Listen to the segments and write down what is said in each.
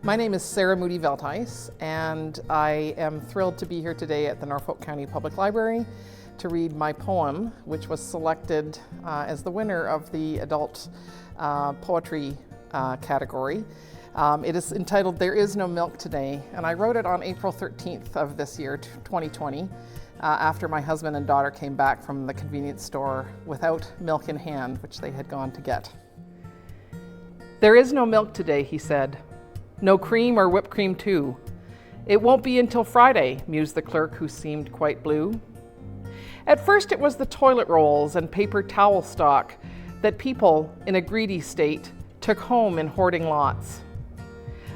My name is Sarah Moody Veldhuis, and I am thrilled to be here today at the Norfolk County Public Library to read my poem, which was selected as the winner of the adult poetry category. It is entitled "There Is No Milk Today," and I wrote it on April 13th of this year, 2020, after my husband and daughter came back from the convenience store without milk in hand, which they had gone to get. "There is no milk today," he said. "No cream or whipped cream too. It won't be until Friday," mused the clerk, who seemed quite blue. At first it was the toilet rolls and paper towel stock that people in a greedy state took home in hoarding lots.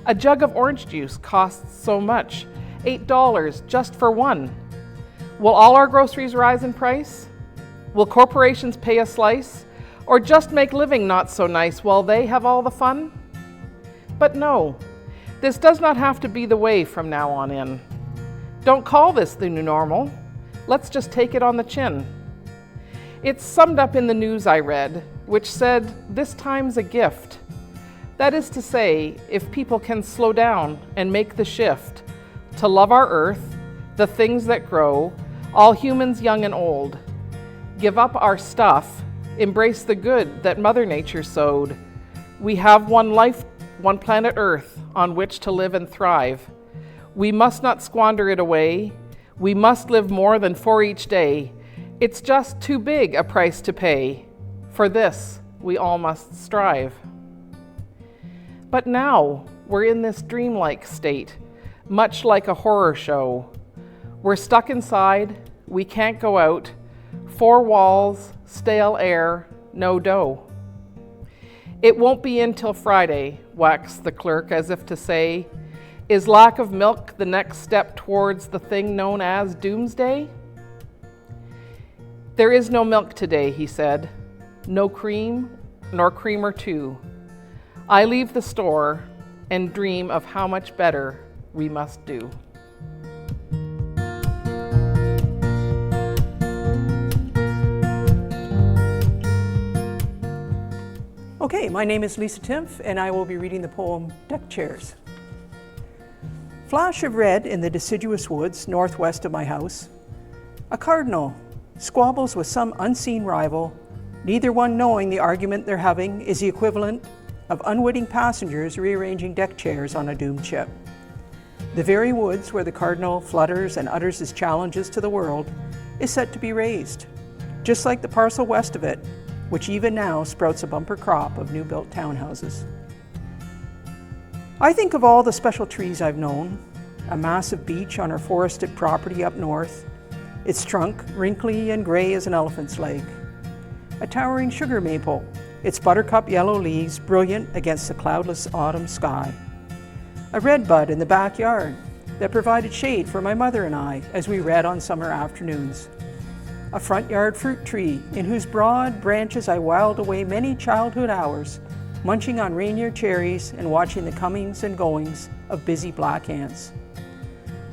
A jug of orange juice costs so much, $8 just for one. Will all our groceries rise in price? Will corporations pay a slice, or just make living not so nice while they have all the fun? But no, this does not have to be the way from now on in. Don't call this the new normal. Let's just take it on the chin. It's summed up in the news I read, which said, "This time's a gift." That is to say, if people can slow down and make the shift to love our earth, the things that grow, all humans young and old, give up our stuff, embrace the good that Mother Nature sowed. We have one life, one planet Earth on which to live and thrive. We must not squander it away. We must live more than for each day. It's just too big a price to pay. For this, we all must strive. But now we're in this dreamlike state, much like a horror show. We're stuck inside, we can't go out, four walls, stale air, no dough. "It won't be until Friday," waxed the clerk, as if to say, "Is lack of milk the next step towards the thing known as doomsday?" "There is no milk today," he said, "no cream, nor creamer too. I leave the store and dream of how much better we must do." Okay, my name is Lisa Timpf, and I will be reading the poem Deck Chairs. Flash of red in the deciduous woods northwest of my house. A cardinal squabbles with some unseen rival, neither one knowing the argument they're having is the equivalent of unwitting passengers rearranging deck chairs on a doomed ship. The very woods where the cardinal flutters and utters his challenges to the world is set to be razed, just like the parcel west of it, which even now sprouts a bumper crop of new-built townhouses. I think of all the special trees I've known, a massive beech on our forested property up north, its trunk wrinkly and gray as an elephant's leg, a towering sugar maple, its buttercup yellow leaves brilliant against the cloudless autumn sky, a redbud in the backyard that provided shade for my mother and I as we read on summer afternoons, a front yard fruit tree in whose broad branches I whiled away many childhood hours, munching on reindeer cherries and watching the comings and goings of busy black ants.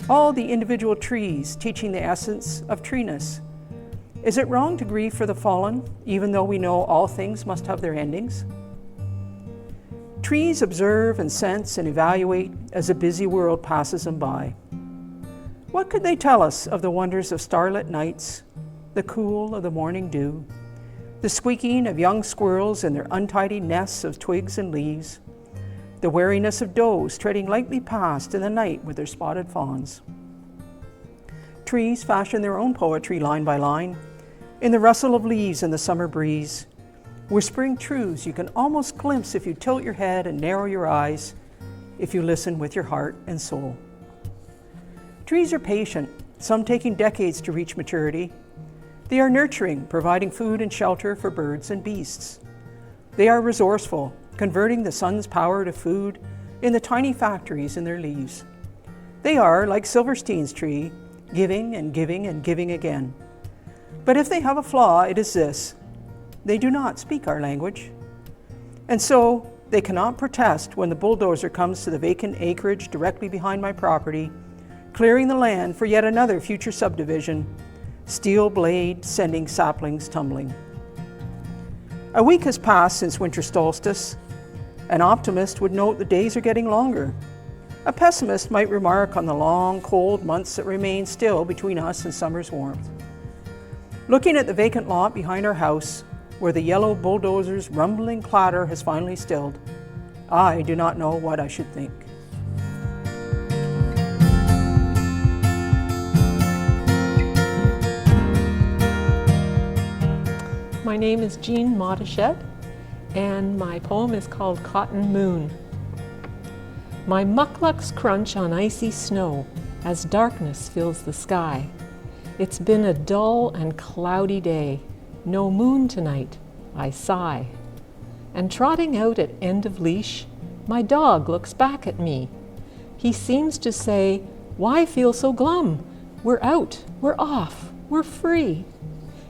All the individual trees teaching the essence of treeness. Is it wrong to grieve for the fallen, even though we know all things must have their endings? Trees observe and sense and evaluate as a busy world passes them by. What could they tell us of the wonders of starlit nights, the cool of the morning dew, the squeaking of young squirrels in their untidy nests of twigs and leaves, the wariness of does treading lightly past in the night with their spotted fawns? Trees fashion their own poetry line by line, in the rustle of leaves in the summer breeze, whispering truths you can almost glimpse if you tilt your head and narrow your eyes, if you listen with your heart and soul. Trees are patient, some taking decades to reach maturity. They are nurturing, providing food and shelter for birds and beasts. They are resourceful, converting the sun's power to food in the tiny factories in their leaves. They are, like Silverstein's tree, giving and giving and giving again. But if they have a flaw, it is this: they do not speak our language. And so they cannot protest when the bulldozer comes to the vacant acreage directly behind my property, clearing the land for yet another future subdivision, steel blade sending saplings tumbling. A week has passed since winter solstice. An optimist would note the days are getting longer. A pessimist might remark on the long, cold months that remain still between us and summer's warmth. Looking at the vacant lot behind our house, where the yellow bulldozer's rumbling clatter has finally stilled, I do not know what I should think. My name is Jean Mottachet, and my poem is called Cotton Moon. My mucklucks crunch on icy snow as darkness fills the sky. It's been a dull and cloudy day. No moon tonight, I sigh. And trotting out at end of leash, my dog looks back at me. He seems to say, "Why feel so glum? We're out, we're off, we're free."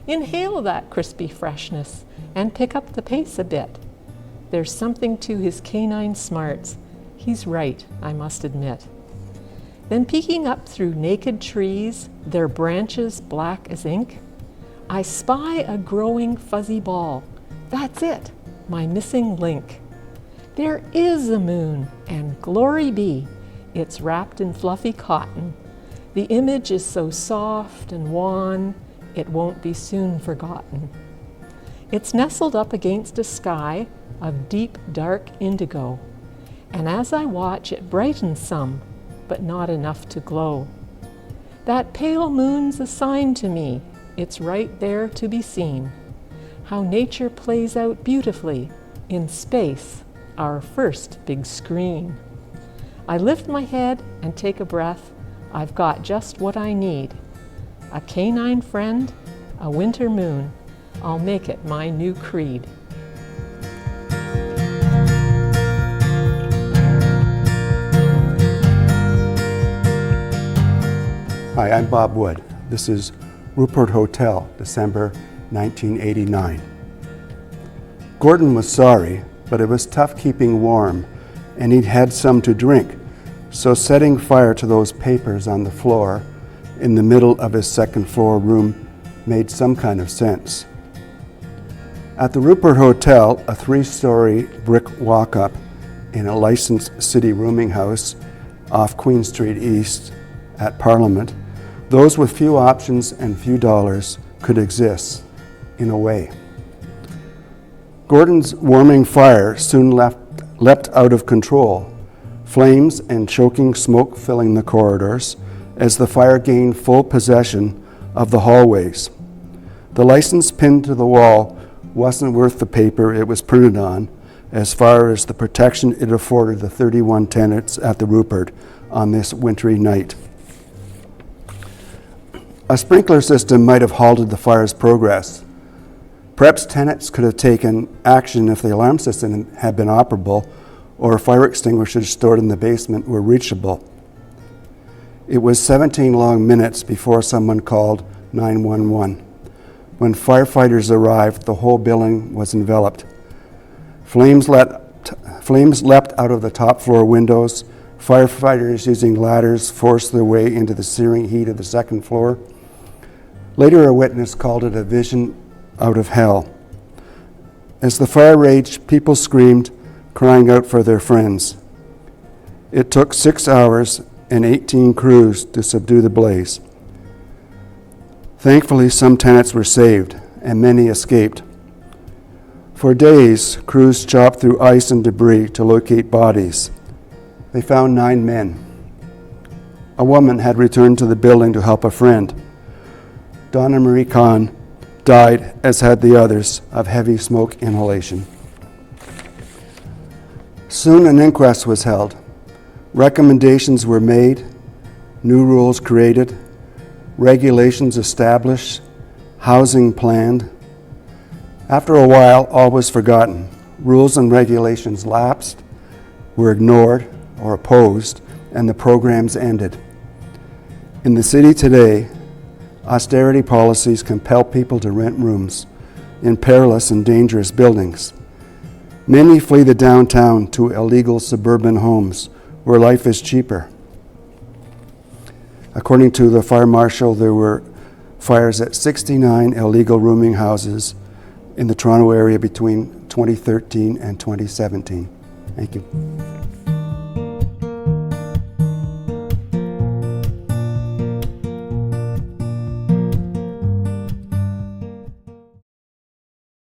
Inhale that crispy freshness and pick up the pace a bit. There's something to his canine smarts. He's right, I must admit. Then peeking up through naked trees, their branches black as ink, I spy a growing fuzzy ball. That's it, my missing link. There is a moon, and glory be, it's wrapped in fluffy cotton. The image is so soft and wan, it won't be soon forgotten. It's nestled up against a sky of deep, dark indigo. And as I watch, it brightens some, but not enough to glow. That pale moon's a sign to me, it's right there to be seen. How nature plays out beautifully in space, our first big screen. I lift my head and take a breath. I've got just what I need. A canine friend, a winter moon. I'll make it my new creed. Hi, I'm Bob Wood. This is Rupert Hotel, December 1989. Gordon was sorry, but it was tough keeping warm, and he'd had some to drink, so setting fire to those papers on the floor in the middle of his second floor room made some kind of sense. At the Rupert Hotel, a 3-story brick walk-up in a licensed city rooming house off Queen Street East at Parliament, those with few options and few dollars could exist, in a way. Gordon's warming fire soon leapt out of control, flames and choking smoke filling the corridors as the fire gained full possession of the hallways. The license pinned to the wall wasn't worth the paper it was printed on, as far as the protection it afforded the 31 tenants at the Rupert on this wintry night. A sprinkler system might have halted the fire's progress. Perhaps tenants could have taken action if the alarm system had been operable or fire extinguishers stored in the basement were reachable. It was 17 long minutes before someone called 911. When firefighters arrived, the whole building was enveloped. Flames leapt out of the top floor windows. Firefighters using ladders forced their way into the searing heat of the second floor. Later, a witness called it a vision out of hell. As the fire raged, people screamed, crying out for their friends. It took 6 hours and 18 crews to subdue the blaze. Thankfully, some tenants were saved, and many escaped. For days, crews chopped through ice and debris to locate bodies. They found 9 men. A woman had returned to the building to help a friend. Donna Marie Kahn died, as had the others, of heavy smoke inhalation. Soon an inquest was held. Recommendations were made, new rules created, regulations established, housing planned. After a while, all was forgotten. Rules and regulations lapsed, were ignored or opposed, and the programs ended. In the city today, austerity policies compel people to rent rooms in perilous and dangerous buildings. Many flee the downtown to illegal suburban homes where life is cheaper. According to the fire marshal, there were fires at 69 illegal rooming houses in the Toronto area between 2013 and 2017. Thank you.